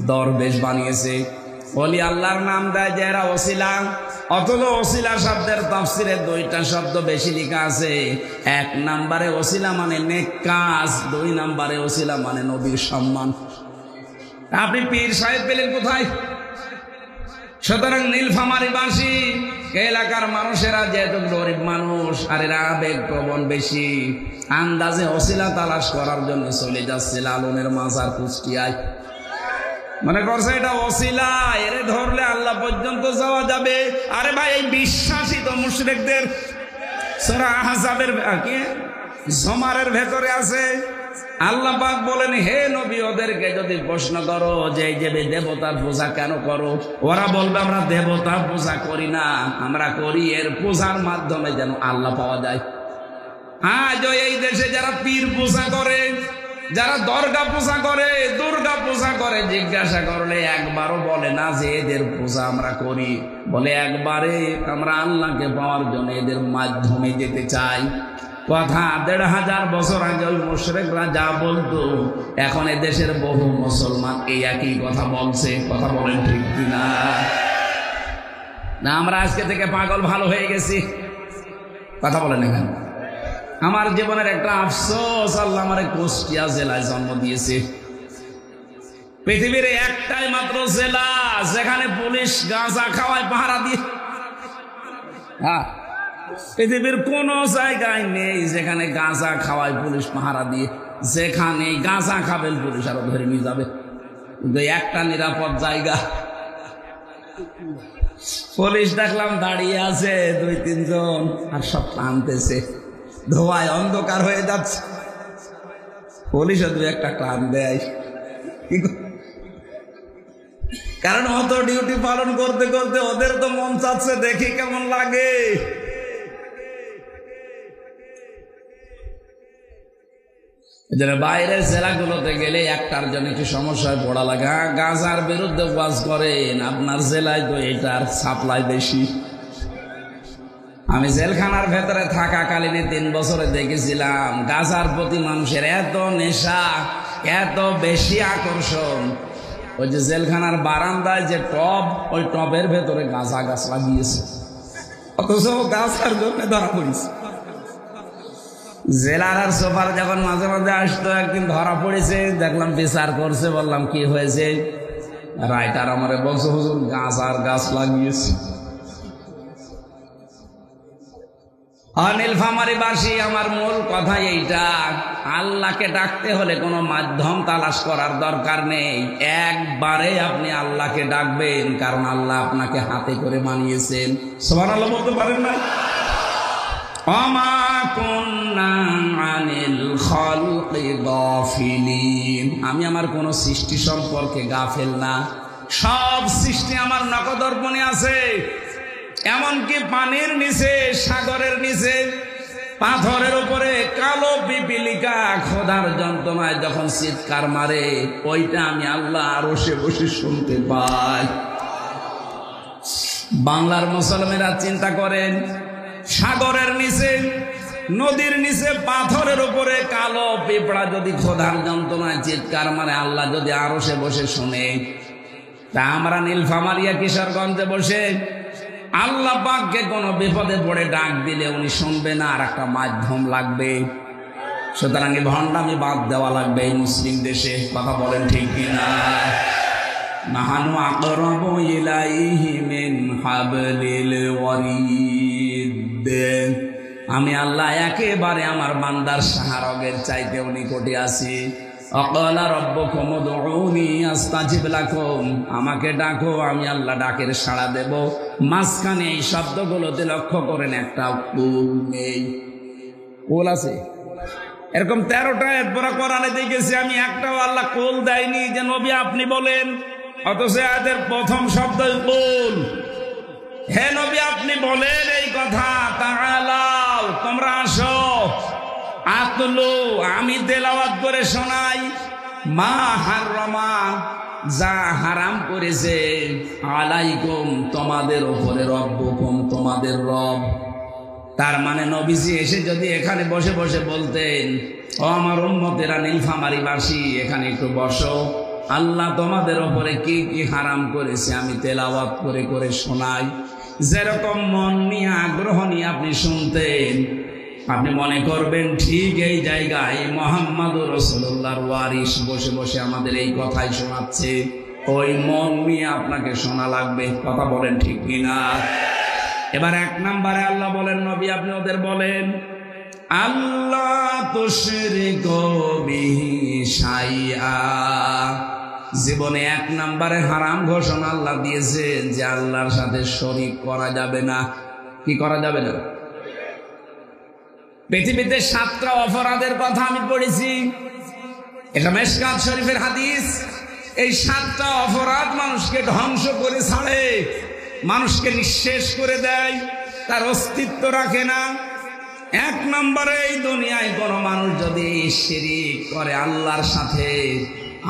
দরবেশ বানিয়েছে, বলি আল্লাহর নাম দেয় যে এরা ওসিলা। অথচ ওসিলা শব্দের তাফসিরে দুইটা শব্দ বেশি লেখা আছে। এক নম্বরে ওসিলা মানে নেক কাজ, দুই নম্বরে ওসিলা মানে নবীর সম্মান। আপনি পীর সাহেব পেলেন কোথায়? সুতরাং নীলফামারীবাসী এলাকার মানুষেরা যেহেতু গরিব মানুষ আর এরা আবেগ প্রবণ বেশি, আন্দাজে ওসিলা তালাশ করার জন্য চলে যাচ্ছে লালনের মাজার কুষ্টিয়ায়। মনে করছে এটা ওসিলা, এরে ধরলে আল্লাহ পর্যন্ত যাওয়া যাবে। আরে ভাই, এই বিশ্বাসী তো মুশরিকদের সূরা আহজাবের জমারের ভেতরে আছে। আল্লাহ পাক বলেন, হে নবী, ওদেরকে যদি প্রশ্ন করো যে এই যে দেবতার পূজা কেন করো, ওরা বলবে আমরা দেবতার পূজা করি না, আমরা করি এর পূজার মাধ্যমে যেন আল্লাহ পাওয়া যায়। আজ এই দেশে যারা পীর পূজা করে, যারা দরগা পূজা করে, দুর্গা পূজা করে, জিজ্ঞাসা করলে একবারও বলে না যে এদের পূজা আমরা করি, বলে একবারে আমরা আল্লাহকে পাওয়ার জন্য এদের মাধ্যমে যেতে চাই। কথা 1500 বছর আগে ওই মুশরিকরা যা বলতো, এখন এ দেশের বহু মুসলমান এই একই কথা বলছে। কথা বলেন ঠিক কিনা? না আমরা আজকে থেকে পাগল ভালো হয়ে গেছি? কথা বলেন এখানে। আমার জীবনের একটা আফসোস, আল্লাহ আমারে কুষ্টিয়া জেলায় জন্ম দিয়েছে। পৃথিবীর একটাই মাত্র জেলা যেখানে পুলিশ গাঁজা খাওয়ায় পাহারা দিয়ে। হ্যাঁ, পৃথিবীর কোন জায়গায় নেই যেখানে গাঁজা খাওয়ায় পুলিশ পাহারা দিয়ে। যেখানে গাঁজা খাবেন পুলিশ আরো ধরে নিয়ে যাবে। কিন্তু একটা নিরাপদ জায়গা, পুলিশ দেখলাম দাঁড়িয়ে আছে 2-3 জন, আর সব টানতেছে, ধোঁয়ায় অন্ধকার হয়ে যাচ্ছে। পুলিশও 2-1টা টান দেয়, কারণ অত ডিউটি পালন করতে করতে ওদের তো মন চাচ্ছে দেখি কেমন লাগে। বাইরের জেলাগুলোতে গেলে একটার জন্য একটু সমস্যায় পড়া লাগে। গাঁজার বিরুদ্ধে ওয়াজ করেন, আপনার জেলায় তো এটার সাপ্লাই বেশি। আমি জেলখানার ভেতরে থাকাকালীন 3 বছরে দেখেছিলাম গাঁজার প্রতি মানুষের এত নেশা, এত বেশি আকর্ষণ। ওই যে জেলখানার বারান্দায় যে টব, ওই টবের ভেতরে গাঁজা গাছ লাগিয়েছে, অথচ গাছার জন্য ধরা পড়েছে। জেলার আর সোফার যখন মাঝে মাঝে আসতো, একদিন ধরা পড়েছে, দেখলাম বিচার করছে, বললাম কি হয়েছে? রাইটার আমারে বলছে, হুজুর গাঁজার গাছ লাগিয়েছে। নীলফামারীবাসী, আমার মূল কথা এইটা, আল্লাহকে ডাকতে হলে কোনো মাধ্যম তালাশ করার দরকার নেই। একবারে আপনি আল্লাহকে ডাকবেন, কারণ আল্লাহ আপনাকে হাতে করে বানিয়েছেন। সুবহানাল্লাহ বলতে পারেন না? ওমা কুন্না আনিল খালকি গাফিলিন, আমি আমার কোন সৃষ্টি সম্পর্কে গাফেল না। সব সৃষ্টি আমার নখদর্পণে আছে। এমনকি পানির নিচে, সাগরের নিচে, পাথরের উপরে কালো পিপিলিকা খোদার যন্ত্রণায় যখন চিৎকার মারে, ওইটা আমি আল্লাহ আরশে বসে শুনতে পাই। বাংলার মুসলমানেরা চিন্তা করেন, সাগরের নিচে, নদীর নিচে, পাথরের উপরে কালো পিঁপড়া যদি খোদার যন্ত্রণায় চিৎকার মারে, আল্লাহ যদি আরশে বসে শুনে, তা আমরা নীলফামারিয়া কিশোরগঞ্জে বসে আল্লাহ পাককে কোনো বিপদে পড়ে ডাক দিলে উনি শুনবে না, আর একটা মাধ্যম লাগবে। সুতরাং এই ভণ্ডামি বাদ দেওয়া লাগবে এই মুসলিম দেশে। কথা বলেন ঠিক কিনা? নাহানু আকরাবু ইলাইহি মিন হাবলিল ওয়ারিদ, আমি আল্লাহ একেবারে আমার বান্দার সাহারগের চাইতেও নিকটে আছি। অকালা রব্বুকুম উদউনি আস্তাজিব লাকুম, আমাকে ডাকো, আমি আল্লাহ ডাকের সাড়া দেব। মাঝখানে এই শব্দগুলোতে লক্ষ্য করেন একটা কুল নেই। কুল আছে এরকম 13টা এরপর কোরআনে দেখেছি আমি, একটাও আল্লাহ কুল দেয়নি যে নবী আপনি বলেন। অথচ এদের প্রথম শব্দ কুল। হে নবী আপনি বলেন এই কথা, তাআলাও, তোমরা আসো, আতলু, আমি তেলাওয়াত করে শোনাই, মা হাররামা, যা হারাম করেছে আলাইকুম তোমাদের উপরে রব্বুকুম তোমাদের রব। তার মানে নবীজি এসে যদি এখানে বসে বসে বলতেন, ও আমার উম্মতেরা নীলফামারীবাসী এখানে একটু বসো, আল্লাহ তোমাদের উপরে কি কি হারাম করেছে আমি তেলাওয়াত করে করে শোনাই, যেরকম মন নিয়ে আগ্রহ নিয়ে আপনি শুনতেন, আপনি মনে করবেন ঠিক এই জায়গায় মুহাম্মদুর রাসূলুল্লাহর ওয়ারিস বসে বসে আমাদের এই কথাই শোনাচ্ছে। ওই মন নিয়ে আপনাকে শোনা লাগবে। কথা বলেন ঠিক কিনা? এবার 1 নম্বরে আল্লাহ বলেন, নবী আপনি ওদের বলেন, আল্লাহ তুশরিকু বিহি শাইআ। জীবনে 1 নম্বরে হারাম ঘোষণা আল্লাহ দিয়েছেন যে আল্লাহর সাথে শরীক করা যাবে না। কি করা যাবে না? পৃথিবীতে 7টা অপরাধের কথা আমি পড়েছি, এটা মিশকাত শরীফের হাদিস। এই 7টা অপরাধ মানুষকে ধ্বংস করে ছাড়ে, মানুষকে নিঃশেষ করে দেয়, তার অস্তিত্ব রাখে না। 1 নম্বরে এই দুনিয়ায় কোনো মানুষ যদি শিরিক করে আল্লাহর সাথে,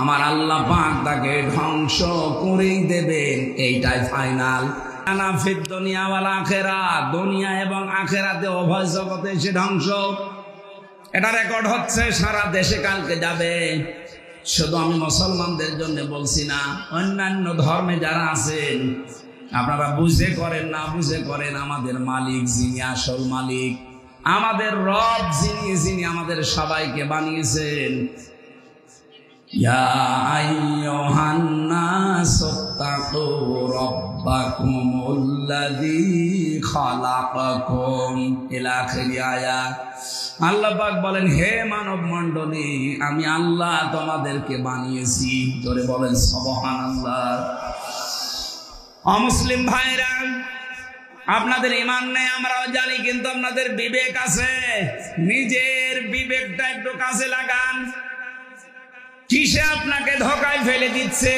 আমার আল্লাহ পাক তাকে ধ্বংস করেই দেবেন, এইটাই ফাইনাল। আনাফিদ দুনিয়া ওয়াল আখিরাত, দুনিয়া এবং আখিরাতে উভয় জগতে সে ধ্বংস। এটা রেকর্ড হচ্ছে, সারা দেশে কালকে যাবে। শুধু আমি মুসলমানদের জন্য বলছি না, অন্যান্য ধর্মে যারা আছেন আপনারা বুঝে করেন না বুঝে করেন, আমাদের মালিক যিনি আসল মালিক, আমাদের রব যিনি আমাদের সবাইকে বানিয়েছেন, ইয়া আইয়ুহান নাসু তাকু রাব্বাকুমুল্লাযী খালাকাকুম ইলা আখির আয়াত। আল্লাহ পাক বলেন, হে মানব মণ্ডলী, আমি আল্লাহ তোমাদেরকে বানিয়েছি। জোরে বলেন সুবহানাল্লাহ। অমুসলিম ভাইরা, আপনাদের ঈমান নেই আমরাও জানি, কিন্তু আপনাদের বিবেক আছে। নিজের বিবেকটা একটু কাজে লাগান। কিসে আপনাকে ধোঁকায় ফেলে দিচ্ছে?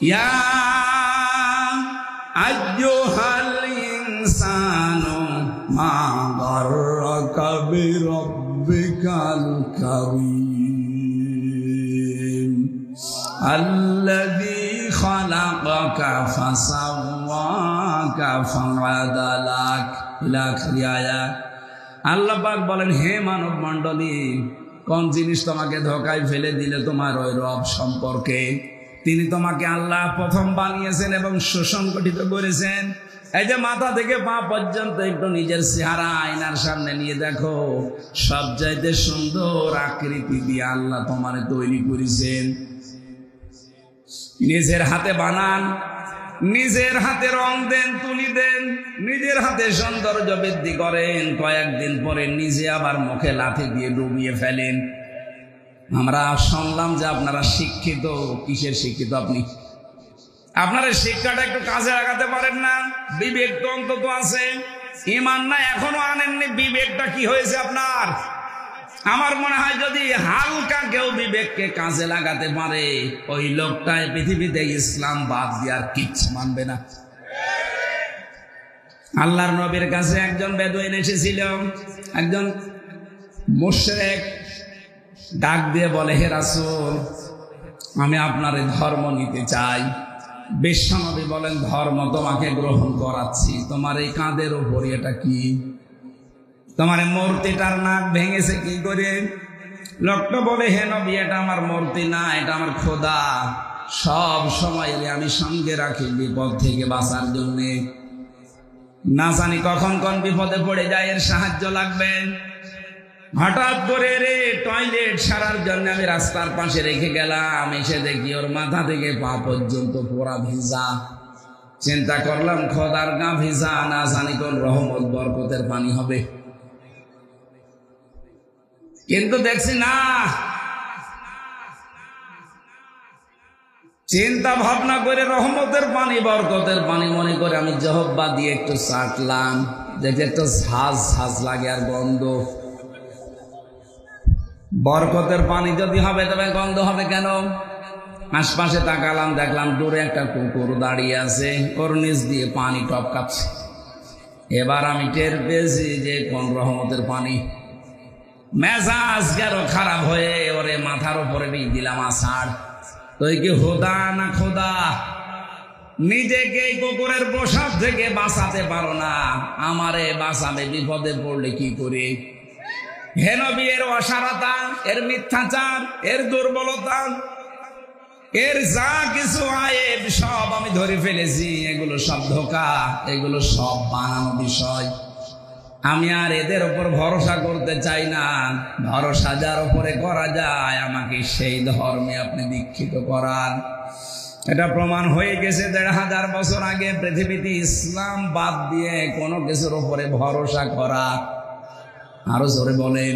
ইয়া আইয়ুহাল ইনসানু মা গাররাকা বিরাব্বিকাল কারীম আল্লাযী খালাকাকা ফাসাওয়াকা ফাআদালাক ইলা আখির আয়াত। আল্লাহ পাক বলেন, হে মানব মণ্ডলী, কোন জিনিস তোমাকে ধোঁকায় ফেলে দিলে তোমার ওই রব সম্পর্কে? তিনি তোমাকে আল্লাহ প্রথম বানিয়েছেন এবং সুসংগঠিত করেছেন। এই যে মাথা থেকে পা পর্যন্ত একটু নিজের চেহারা আয়নার সামনে নিয়ে দেখো, সবচাইতে সুন্দর আকৃতি দিয়ে আল্লাহ তোমারে তৈরি করেছেন। নিজের হাতে বানান, নিজের হাতে রং দেন, তুলি দেন, নিজের হাতে সৌন্দর্য বৃদ্ধি করেন, কয়েকদিন পরে নিজে আবার মুখে লাথি দিয়ে ডুবিয়ে ফেলেন। আমরা শুনলাম যে আপনারা শিক্ষিত। কিসের শিক্ষিত আপনি? আপনারা শিক্ষাটা একটু কাজে লাগাতে পারেন না? বিবেক তো অন্তত আছে, ঈমান না এখনো আনেননি। বিবেকটা কি হয়েছে আপনার? আমার মনে হয় যদি হালকা কেউ বিবেককে কাজে লাগাতে পারে, ওই লোকটাই পৃথিবীতে ইসলাম বাদ দিয়ে আর কিচ্ছু মানবে না। আল্লাহর নবীর কাছে একজন বেদুইন এসেছিল, একজন মুশরিক ডাক দিয়ে বলে, হে রাসূল, আমি আপনার ধর্ম নিতে চাই। বিশ্বনবী বলেন, ধর্ম তোমাকে গ্রহণ করাচ্ছি। তোমার এই কাঁধের উপর এটা কি? তোমার মূর্তিটার নাক ভেঙেছে কি করে? লোকটা বলে, হে নবী, এটা আমার মূর্তি না, এটা আমার খোদা। সব সময় আমি সঙ্গে রাখি বিপদ থেকে বাঁচার জন্য। না জানি কখন কোন বিপদে পড়ে যায়, এর সাহায্য লাগবে। হঠাৎ করে রে টয়লেট সারার জন্য আমি রাস্তার পাশে রেখে গেলাম, এসে দেখি ওর মাথা থেকে পা পর্যন্ত পুরা ভিজা। চিন্তা করলাম, খোদার গা ভিজা, না জানি কোন রহমত বরকতের পানি হবে। কিন্তু দেখছি না। চিন্তা ভাবনা করে রহমতের পানি, বরকতের পানি মনে করে আমি জহব্বা দিয়ে একটু চাটলাম, দেখে একটু ঝাঁঝ ঝাঁঝ লাগে আর গন্ধ। বরকতের পানি যদি হবে তবে গন্ধ হবে কেন? আশপাশে তাকালাম, দেখলাম দূরে একটা কুকুর দাঁড়িয়ে আছে, ওর নিচ দিয়ে পানি টপকাচ্ছে। এবার আমি টের পেয়েছি যে কোন রহমতের পানি। মেজাজ গেল খারাপ হয়ে ওরে মাথার উপরে দিলাম আষাঢ়। তুই কি খোদা না খোদা? নিজেকে কুকুরের পোশাক থেকে বাঁচাতে পারো না, আমারে বাঁচাবে বিপদে পড়লে কি করে? হে নবী, এর অসারতা, এর মিথ্যাচার, এর দুর্বলতা, এর যা কিছু আয়েব সব আমি ধরে ফেলেছি। এগুলো সব ধোঁকা, এগুলো সব বানানো বিষয়। আমি আর এদের উপর ভরসা করতে চাই না। ভরসা যার উপরে করা যায়, আমাকে সেই ধর্মে আপনি দীক্ষিত করান। এটা প্রমাণ হয়ে গেছে ১৫০০ বছর আগে পৃথিবীতে ইসলাম বাদ দিয়ে কোনো কিছুর উপরে ভরসা করা। আরো জোরে বলেন।